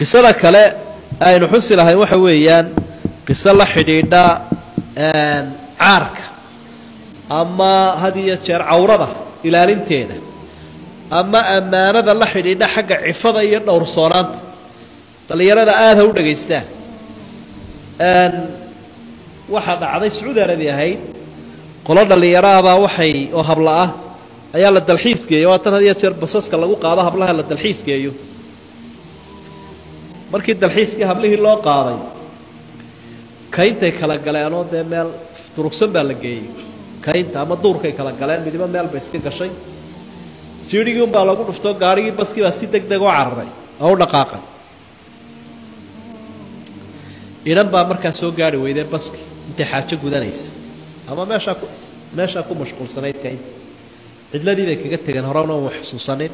qisada kale aynu xusi lahayn waxa weeyaan qiso la xidhiidha caarka ama had iyo jeer cawrada ilaalinteeda ama ammaanada la xidhiidha xagga cifada iyo dhowrsoonaanta dhalinyarada aada ha u dhegaystaan waxaa dhacday sacuudi arabiya ahayd qolo dhalinyaraabaa waxay oo habla ah ayaa la dalxiis geeyo waa tan had iyo jeer basaska lagu qaado hablaha la dalxiis geeyo markii dalxiiskii hablihii loo qaaday kayntay kala galeenoo dee meel durugsan baa la geeyey kaynta ama duurkay kala galeen midiba meel bay iska gashay siidhigii unbaa lagu dhuftoo gaadhigii baskii baa si deg deg u cararay oo u dhaqaaqay inan baa markaa soo gaari weydee baski intay xaajo gudanaysa ama meeshaa ku mashquulsanayd kaynta cidladii bay kaga tegeen horena uma xusuusanin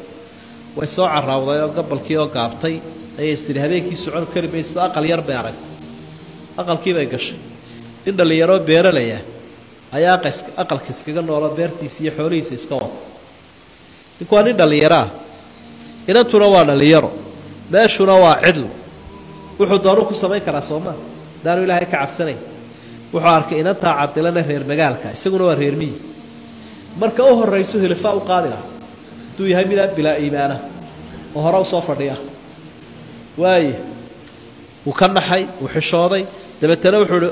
way soo caraawday oo gabalkii oo gaabtay ayay istiri habeenkii socon kari mayso aqal yar bay aragtay aqalkii bay gashay nin dhallinyaroo beeralaya ayaa aqalka iskaga noolo beertiisa iyo xoolihiisa iska wata ninku waa nin dhallinyaro ah inantuna waa dhallinyaro meeshuna waa cidlo wuxuu doonuu ku samayn karaa soomaa hadaanu ilaahay ka cabsanayn wuxuu arkay inantaa cadilana reer magaalka isaguna waa reer miyi marka u horrayso hilifaa u qaadi laha hadduu yahay midaan bilaa iimaana oo hore u soo fadhiya waaye wuu ka naxay wuu xishooday dabeetana wuxuu ihi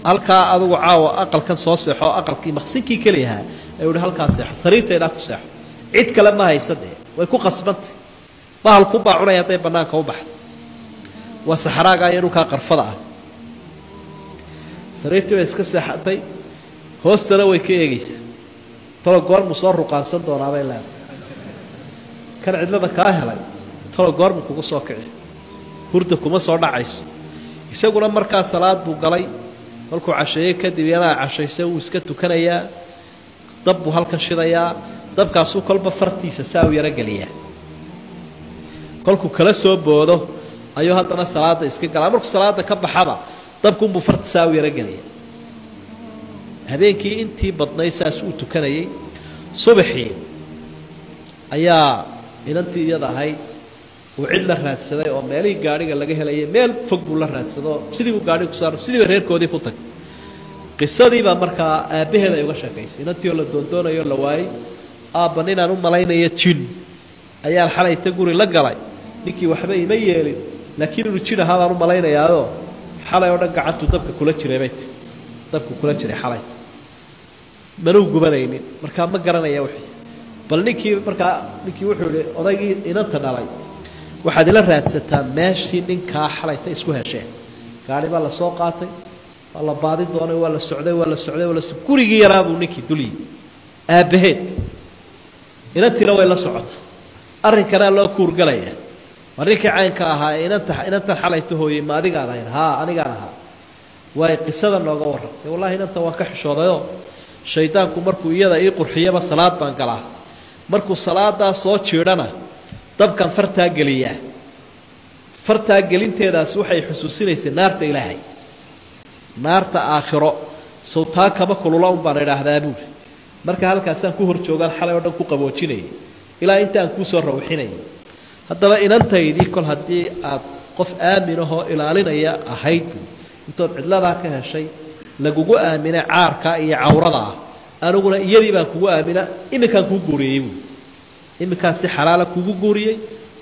halkaa adugu caawa aqalkan soo seexo aqalkii maqsinkii keliyahaa ayuu ihi halkaa seexo sariirtaydaa ku seexo cid kale ma haysa dee way ku qasbantay bahal ku baacunaya hadday bannaanka u baxdo waa saxraagaa iyo dhulkaa qarfada ah sariirtii bay iska seexatay hoostana way ka eegaysaa talo goormu soo ruqaansan doonaabay leedahay kan cidlada kaa helay talo goormu kugu soo kici hurda kuma soo dhacayso isaguna markaa salaad buu galay markuu casheeyey kadib yanaa cashaysa wuu iska tukanayaa dab buu halkan shidayaa dabkaasuu kolba fartiisa saa u yarogeliyaa kolkuu kala soo boodo ayuu haddana salaada iska galaa markuu salaada ka baxaba dabkunbuu farta saa u yarogeliyaa habeenkii intii badnayd saas uu tukanayay subaxii ayaa inantii iyada ahayd uu cid la raadsaday oo meelihii gaadhiga laga helayay meel fog buu la raadsadoo sidii buu gaadhiga ku saaro sidiiba reerkoodii ku tag qisadiibaa markaa aabbaheed ay uga sheekaysay inantii oo la doondoonayo la waayey aabba ninaan u malaynayo jin ayaan xalayta guri la galay ninkii waxba ima yeelin laakiin inuu jin ahaa baan u malaynayaao xalay oo dhan gacantuu dabka kula jiray bayt dabku kula jiray xalay manuu gubanaynin markaa ma garanaya wixii bal ninkii wuxuu ihi odaygii inanta dhalay waxaad ila raadsataa meeshii ninkaa xalayta isku hesheen gaari baa la soo qaatay waa la baadi doonay waa la socday gurigii yaraabuu ninkii dulyi aabbaheed inantiina way la socota arrinkanaa loo kuurgalaya waa ninkii caynka ahaa ee inantan xalayta hooyey ma adigaan ahayn haa anigaan ahaa waay qisada nooga warrantay wallahi inanta waan ka xishoodayoo shaydaanku markuu iyada ii qurxiyaba salaad baan galaa markuu salaadaa soo jiidhana dabkan fartaa geliyaa fartaa gelinteedaas waxay xusuusinaysay naarta ilaahay naarta aakhiro sawtaa kama kulula un baan idhaahdaa buuri marka halkaasaan ku hor joogaan xalay oo dhan ku qaboojinayay ilaa intaan kuu soo rawxinayay haddaba inantaydii kol haddii aad qof aaminahoo ilaalinaya ahayd buuri intood cidladaa ka heshay lagugu aamina caarka iyo cawrada ah aniguna iyadii baan kugu aamina iminkaan kuu guuriyey buuri iminkaan si xalaala kugu guuriyey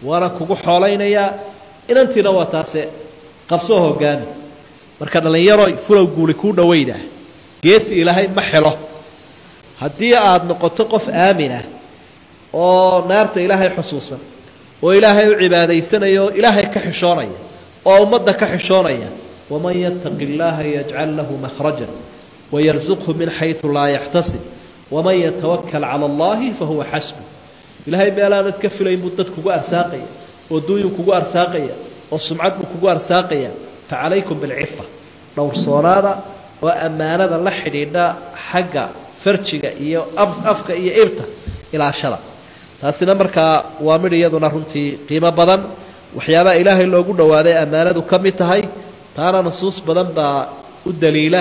waana kugu xoolaynayaa inantiina waa taase qabsoo hogaami marka dhallinyaro fulow guuli kuu dhawayna geesi ilaahay ma xelo haddii aad noqoto qof aaminah oo naarta ilaahay xusuusan oo ilaahay u cibaadaysanaya oo ilaahay ka xishoonaya oo ummadda ka xishoonaya waman yattaqi illaaha yajcal lahu makhrajan wayarsuqhu min xaysu laa yaxtasib waman yatawakkal cala allahi fahuwa xasbu ilaahay meelaanad ka filayn buu dad kugu arsaaqaya oo duuyuu kugu arsaaqaya oo sumcad buu kugu arsaaqaya facalaykum bilcifa dhowrsoonaada oo ammaanada la xidhiidha xagga farjiga iyo afka iyo ibta ilaashada taasina markaa waa midh iyaduna runtii qiimo badan waxyaabaha ilaahay loogu dhowaaday ammaanadu ka mid tahay taana nusuus badan baa u daliila